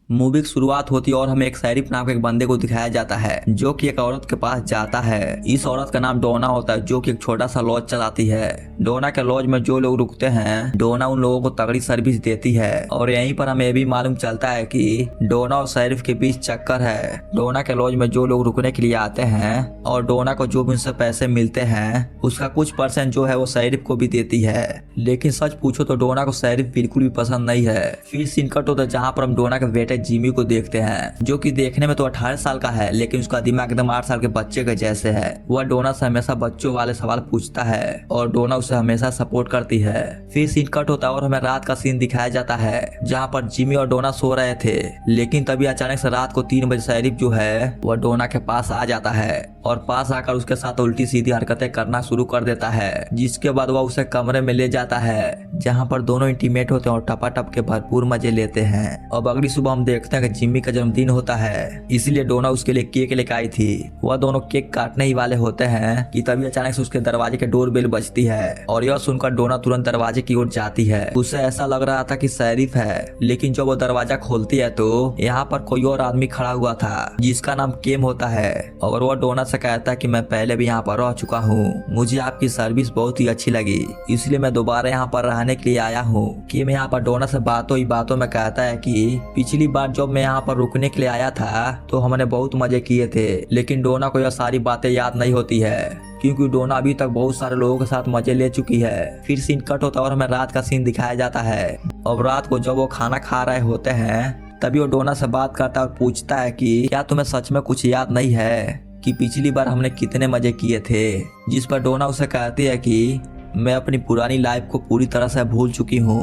Movie की शुरुआत होती है और हमें एक शरीफ नाम के एक बंदे को दिखाया जाता है जो कि एक औरत के पास जाता है। इस औरत का नाम डोना होता है जो कि एक छोटा सा लॉज चलाती है। डोना के लॉज में जो लोग रुकते हैं डोना उन लोगों को तगड़ी सर्विस देती है और यहीं पर हमें भी मालूम चलता है कि डोना और शरीफ के बीच चक्कर है। डोना के लॉज में जो लोग रुकने के लिए आते हैं और डोना को जो भी उनसे पैसे मिलते हैं उसका कुछ परसेंट जो है वो शरीफ को भी देती है। लेकिन सच पूछो तो डोना को शरीफ बिल्कुल भी पसंद नहीं है। फिर सीन कट होता है जहाँ पर हम डोना के बेटे जिमी को देखते हैं जो कि देखने में तो 18 साल का है लेकिन उसका दिमाग एकदम 8 साल के बच्चे के जैसे है। वह डोना से हमेशा बच्चों वाले सवाल पूछता है और डोना उसे हमेशा सपोर्ट करती है। फिर सीन कट होता है और हमें रात का सीन दिखाया जाता है जहाँ पर जिमी और डोना सो रहे थे लेकिन तभी अचानक से रात को 3 बजे शरीफ जो है वह डोना के पास आ जाता है और पास आकर उसके साथ उल्टी सीधी हरकतें करना शुरू कर देता है। जिसके बाद वह उसे कमरे में ले जाता है जहाँ पर दोनों इंटीमेट होते हैं और टपाटप के भरपूर मजे लेते हैं। अब अगली सुबह हम देखते हैं कि जिम्मी का जन्मदिन होता है इसलिए डोना उसके लिए केक लेकर आई थी। वह दोनों केक काटने ही वाले होते हैं कि तभी अचानक से उसके दरवाजे के डोर बेल बजती है और यह सुनकर डोना तुरंत दरवाजे की ओर जाती है। उसे ऐसा लग रहा था कि शरीफ है लेकिन जब वो दरवाजा खोलती है तो यहाँ पर कोई और आदमी खड़ा हुआ था जिसका नाम केम होता है और वह डोना से कहता है कि मैं पहले भी यहाँ पर रह चुका हूँ, मुझे आपकी सर्विस बहुत ही अच्छी लगी इसलिए मैं दोबारा यहाँ पर रहने के लिए आया हूँ। केम यहाँ पर डोना से बातों ही बातों में कहता है कि पिछली बार जब मैं यहाँ पर रुकने के लिए आया था तो हमने बहुत मजे किए थे लेकिन डोना को यह सारी बातें याद नहीं होती है क्योंकि डोना अभी तक बहुत सारे लोगों के साथ मजे ले चुकी है। फिर सीन कट होता है और हमें रात का सीन दिखाया जाता है। अब रात को जब वो खाना खा रहे होते हैं तभी वो डोना से बात करता है और पूछता है कि क्या तुम्हें सच में कुछ याद नहीं है कि पिछली बार हमने कितने मजे किए थे। जिस पर डोना उसे कहती है कि मैं अपनी पुरानी लाइफ को पूरी तरह से भूल चुकी हूँ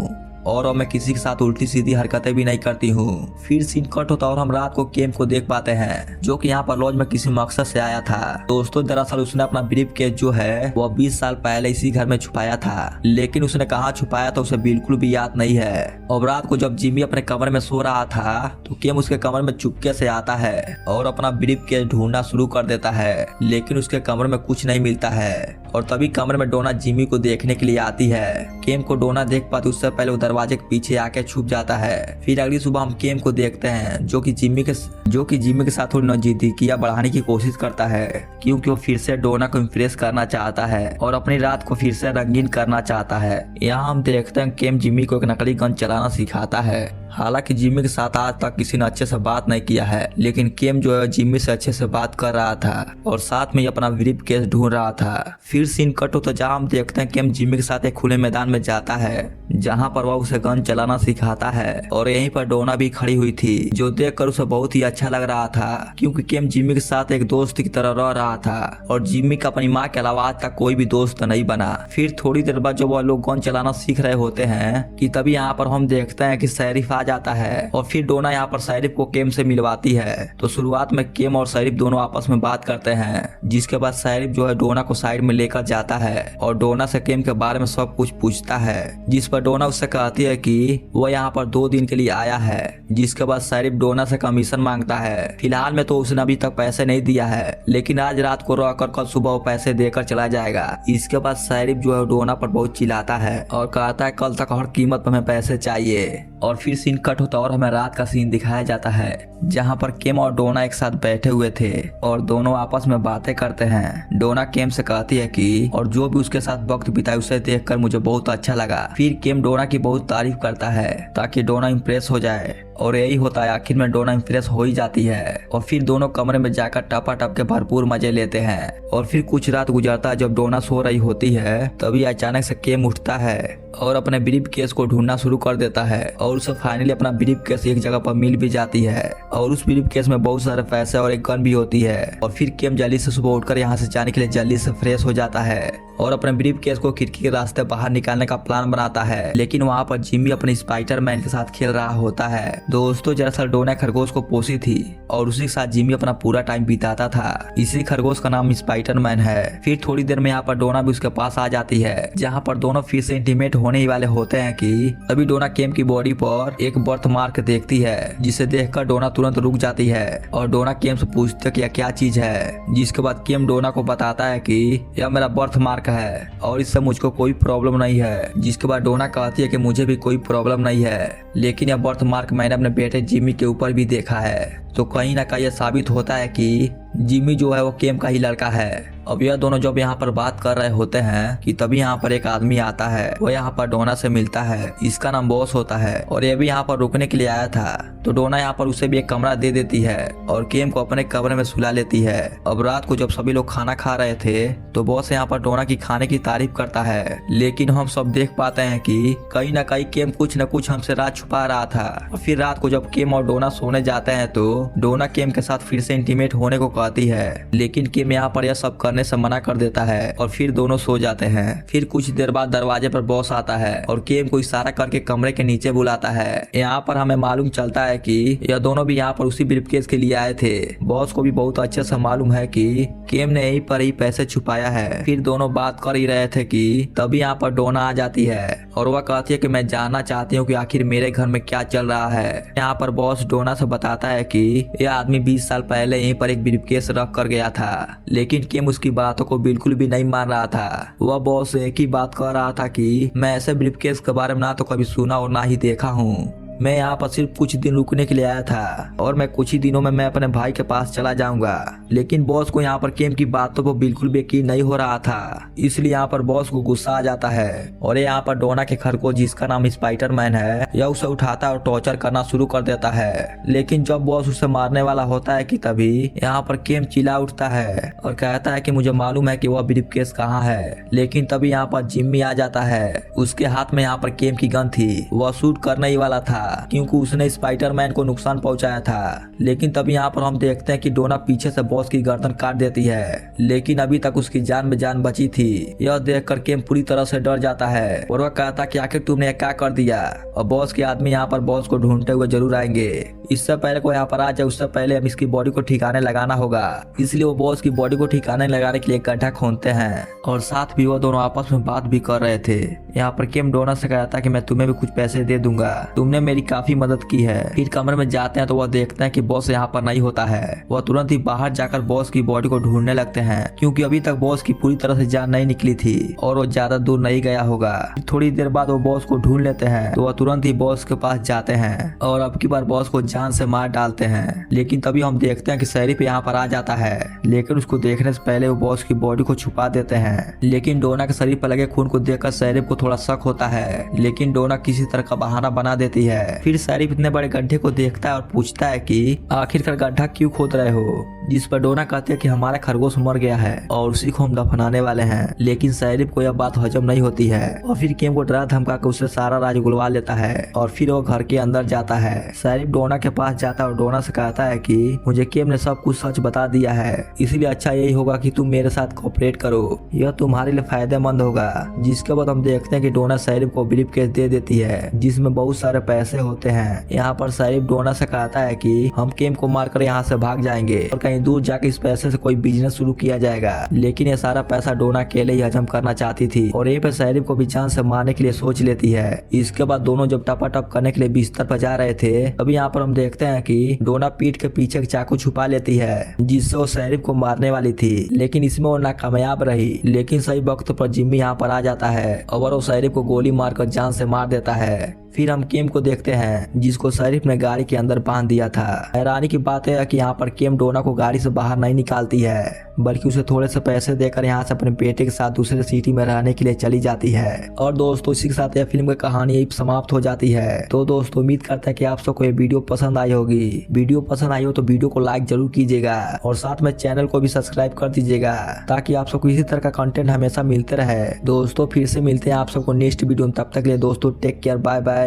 और मैं किसी के साथ उल्टी सीधी हरकतें भी नहीं करती हूँ। फिर सीन कट होता और हम रात को केम को देख पाते हैं जो कि यहाँ पर लॉज में किसी मकसद से आया था। दोस्तों दरअसल उसने अपना ब्रीफ केस जो है वो 20 साल पहले इसी घर में छुपाया था लेकिन उसने कहाँ छुपाया था उसे बिल्कुल भी याद नहीं है। अब रात को जब जिमी अपने कमरे में सो रहा था तो केम उसके कमरे में चुपके से आता है और अपना ब्रीफ केस ढूंढना शुरू कर देता है लेकिन उसके कमरे में कुछ नहीं मिलता है और तभी कमरे में डोना जिमी को देखने के लिए आती है। केम को डोना देख पाती उससे पहले वो दरवाजे के पीछे आके छुप जाता है। फिर अगली सुबह हम केम को देखते हैं जो कि जिमी के साथ थोड़ी नजदीकियां बढ़ाने की कोशिश करता है क्योंकि वो फिर से डोना को इम्प्रेस करना चाहता है और अपनी रात को फिर से रंगीन करना चाहता है। यहाँ हम देखते हैं केम जिमी को एक नकली गन चलाना सिखाता है। हालांकि जिमी के साथ आज तक किसी ने अच्छे से बात नहीं किया है लेकिन केम जो है जिमी से अच्छे से बात कर रहा था और साथ में ही अपना ब्रीफ केस ढूंढ रहा था। फिर सीन कट होता जहाँ हम देखते हैं केम जिमी के साथ एक खुले मैदान में जाता है जहाँ पर वह उसे गन चलाना सिखाता है और यहीं पर डोना भी खड़ी हुई थी जो देखकर उसे बहुत ही अच्छा लग रहा था क्योंकि केम जिमी के साथ एक दोस्त की तरह रह रहा था और जिमी का अपनी माँ के अलावा आज तक कोई भी दोस्त नहीं बना। फिर थोड़ी देर बाद जब वह लोग गन चलाना सीख रहे होते हैं कि तभी यहाँ पर हम देखते हैं कि शरीफ आ जाता है और फिर डोना यहाँ पर शरीफ को केम से मिलवाती है। तो शुरुआत में केम और शरीफ दोनों आपस में बात करते हैं जिसके बाद शरीफ जो है डोना को साइड में लेकर जाता है और डोना से केम के बारे में सब कुछ पूछता है जिस पर डोना उससे कहती है कि वो यहाँ पर 2 दिन के लिए आया है। जिसके बाद शरीफ डोना से कमीशन मांगता है। फिलहाल में तो उसने अभी तक पैसे नहीं दिया है लेकिन आज रात को रहकर कल सुबह वो पैसे देकर चला जाएगा। इसके बाद शरीफ जो है डोना पर बहुत चिल्लाता है और कहता है कल तक हर कीमत पर हमें पैसे चाहिए। और फिर सीन कट होता और हमें रात का सीन दिखाया जाता है जहाँ पर केम और डोना एक साथ बैठे हुए थे और दोनों आपस में बातें करते हैं। डोना केम से कहती है कि और जो भी उसके साथ वक्त बिताए उसे देखकर मुझे बहुत अच्छा लगा। फिर केम डोना की बहुत तारीफ करता है ताकि डोना इम्प्रेस हो जाए और यही होता है आखिर में डोना इम्प्रेस हो ही जाती है और फिर दोनों कमरे में जाकर टपाटप के भरपूर मजे लेते हैं। और फिर कुछ रात गुजरता है जब डोना सो रही होती है तभी अचानक से केम उठता है और अपने ब्रीफ केस को ढूंढना शुरू कर देता है और उसे फाइनली अपना ब्रीफ केस एक जगह पर मिल भी जाती है और उस ब्रीफ केस में बहुत सारे पैसे और एक गन भी होती है। और फिर केम जल्दी से सुबह उठकर यहाँ से जाने के लिए जल्दी से फ्रेश हो जाता है और अपने ब्रीफ केस को खिड़की के रास्ते बाहर निकालने का प्लान बनाता है लेकिन वहाँ पर जिमी अपने स्पाइडरमैन के साथ खेल रहा होता है। दोस्तों दरअसल डोना खरगोश को पोसी थी और उसी के साथ जिमी अपना पूरा टाइम बिताता था। इसी खरगोश का नाम स्पाइडरमैन है। फिर थोड़ी देर में यहाँ पर डोना भी उसके पास आ जाती है जहाँ पर दोनों फिर से इंटीमेट होने ही वाले होते हैं कि तभी डोना केम की बॉडी पर एक बर्थ मार्क देखती है जिसे देखकर डोना तुरंत रुक जाती है और डोना केम से पूछती है कि यह क्या चीज है। जिसके बाद केम डोना को बताता है कि यह मेरा बर्थ मार्क है और इससे मुझको कोई प्रॉब्लम नहीं है। जिसके बाद डोना कहती है कि मुझे भी कोई प्रॉब्लम नहीं है लेकिन यह बर्थ मार्क मैंने मैंने अपने बेटे जिमी के ऊपर भी देखा है। तो कहीं ना कहीं ये साबित होता है कि जिमी जो है वो केम का ही लड़का है। अब यह दोनों जब यहाँ पर बात कर रहे होते हैं कि तभी यहाँ पर एक आदमी आता है। वो यहाँ पर डोना से मिलता है। इसका नाम बॉस होता है और ये भी यहाँ पर रुकने के लिए आया था। तो डोना यहाँ पर उसे भी एक कमरा दे देती है और केम को अपने कमरे में सुला लेती है। अब रात को जब सभी लोग खाना खा रहे थे तो बॉस यहाँ पर डोना की खाने की तारीफ करता है, लेकिन हम सब देख पाते हैं कि कहीं ना कहीं केम कुछ न कुछ हमसे राज छुपा रहा था। और फिर रात को जब केम और डोना सोने जाते हैं तो डोना केम के साथ फिर से इंटीमेट होने को कहती है, लेकिन केम यहाँ पर यह सब करने से मना कर देता है और फिर दोनों सो जाते हैं। फिर कुछ देर बाद दरवाजे पर बॉस आता है और केम को इशारा करके कमरे के नीचे बुलाता है। यहाँ पर हमें मालूम चलता है कि यह दोनों भी यहाँ पर उसी ब्रीफकेस के लिए आए थे। बॉस को भी बहुत अच्छे से मालूम है कि केम ने यहीं पर ही पैसे छुपाया है। फिर दोनों बात कर ही रहे थे कि तभी यहाँ पर डोना आ जाती है और वह कहती है कि मैं जानना चाहती हूँ कि आखिर मेरे घर में क्या चल रहा है। यहाँ पर बॉस डोना से बताता है कि यह आदमी 20 साल पहले यहीं पर एक ब्रीफकेस रख कर गया था, लेकिन केम उसकी बातों को बिल्कुल भी नहीं मान रहा था। वह बॉस से एक ही बात कह रहा था कि मैं ऐसे ब्रीफकेस के बारे में ना तो कभी सुना और ना ही देखा हूँ। मैं यहाँ पर सिर्फ कुछ दिन रुकने के लिए आया था और मैं कुछ ही दिनों में मैं अपने भाई के पास चला जाऊंगा। लेकिन बॉस को यहाँ पर केम की बातों पर बिल्कुल भी यकीन नहीं हो रहा था, इसलिए यहाँ पर बॉस को गुस्सा आ जाता है और यहाँ पर डोना के खरगोश जिसका नाम स्पाइडरमैन है यह उसे उठाता और टॉर्चर करना शुरू कर देता है। लेकिन जब बॉस उसे मारने वाला होता है कि तभी यहाँ पर केम चिल्ला उठता है और कहता है कि मुझे मालूम है कि वह ब्रीफकेस कहाँ है। लेकिन तभी यहाँ पर जिम्मी आ जाता है। उसके हाथ में यहाँ पर केम की गन थी। वह शूट करने ही वाला था क्योंकि उसने स्पाइडरमैन को नुकसान पहुंचाया था। लेकिन तभी यहाँ पर हम देखते हैं कि डोना पीछे से बॉस की गर्दन काट देती है, लेकिन अभी तक उसकी जान में जान बची थी। यह देखकर केम पूरी तरह से डर जाता है और वह कहता कि आखिर तुमने क्या कर दिया। और बॉस के आदमी यहाँ पर बॉस को ढूंढते हुए जरूर आएंगे। इससे पहले कोई यहाँ पर आ जाए उससे पहले हम इसकी बॉडी को ठिकाने लगाना होगा। इसलिए वो बॉस की बॉडी को ठिकाने लगाने के लिए गड्ढा खोदते हैं और साथ भी वो दोनों आपस में बात भी कर रहे थे। यहाँ पर केम डोना से कहता कि मैं तुम्हें भी कुछ पैसे दे दूंगा, तुमने मेरी काफी मदद की है। फिर कमरे में जाते हैं तो वह देखते हैं कि बॉस यहाँ पर नहीं होता है। वह तुरंत ही बाहर जाकर बॉस की बॉडी को ढूंढने लगते हैं क्योंकि अभी तक बॉस की पूरी तरह से जान नहीं निकली थी और वो ज्यादा दूर नहीं गया होगा। थोड़ी देर बाद वो बॉस को ढूंढ लेते हैं तो वह तुरंत ही बॉस के पास जाते हैं और अब की बार बॉस को जान से मार डालते हैं। लेकिन तभी हम देखते हैं कि शरीफ यहाँ पर आ जाता है, लेकिन उसको देखने से पहले वो बॉस की बॉडी को छुपा देते हैं। लेकिन डोना के शरीर पर लगे खून को देखकर शरीफ को थोड़ा शक होता है, लेकिन डोना किसी तरह का बहाना बना देती है। फिर शरीफ इतने बड़े गड्ढे को देखता है और पूछता है कि आखिरकार गड्ढा क्यों खोद रहे हो, जिस पर डोना कहते हैं कि हमारा खरगोश मर गया है और उसी को हम दफनाने वाले हैं। लेकिन शरीफ को यह बात हजम नहीं होती है और फिर केम को डरा धमका कर उससे सारा राज उगलवा लेता है और फिर वो घर के अंदर जाता है। शरीफ डोना के पास जाता है और डोना से कहता है कि मुझे केम ने सब कुछ सच बता दिया है, इसलिए अच्छा यही होगा कि तुम मेरे साथ कोऑपरेट करो, यह तुम्हारे लिए फायदेमंद होगा। जिसके बाद हम देखते हैं कि डोना शरीफ को ब्रीफकेस दे देती है जिसमें बहुत सारे पैसे होते हैं। यहाँ पर शरीफ डोना से कहता है कि हम केम को मारकर यहाँ से भाग जाएंगे और कहीं दूर जाके इस पैसे से कोई बिजनेस शुरू किया जाएगा। लेकिन ये सारा पैसा डोना अकेले ही हजम करना चाहती थी और यहीं पर शरीफ को भी जान से मारने के लिए सोच लेती है। इसके बाद दोनों जब टपाटप करने के लिए बिस्तर पर जा रहे थे तभी यहाँ पर हम देखते हैं कि डोना पीठ के पीछे एक चाकू छुपा लेती है जिससे वो शरीफ को मारने वाली थी, लेकिन इसमें वो नाकामयाब रही। लेकिन सही वक्त पर जिम्मी यहाँ पर आ जाता है और वो शरीफ को गोली मारकर जान से मार देता है। फिर हम केम को देखते हैं जिसको शरीफ ने गाड़ी के अंदर बांध दिया था। हैरानी की बात है कि यहाँ पर केम डोना को गाड़ी से बाहर नहीं निकालती है बल्कि उसे थोड़े से पैसे देकर यहाँ से अपने बेटे के साथ दूसरे सिटी में रहने के लिए चली जाती है। और दोस्तों इसी के साथ यह फिल्म की कहानी यही समाप्त हो जाती है। तो दोस्तों उम्मीद करते हैं कि आप सबको ये वीडियो पसंद आई होगी। वीडियो पसंद आई हो तो वीडियो को लाइक जरूर कीजिएगा और साथ में चैनल को भी सब्सक्राइब कर दीजिएगा ताकि आप सबको इसी तरह का कंटेंट हमेशा मिलते रहे। दोस्तों फिर से मिलते हैं आप सबको नेक्स्ट वीडियो में, तब तक के लिए दोस्तों टेक केयर, बाय बाय।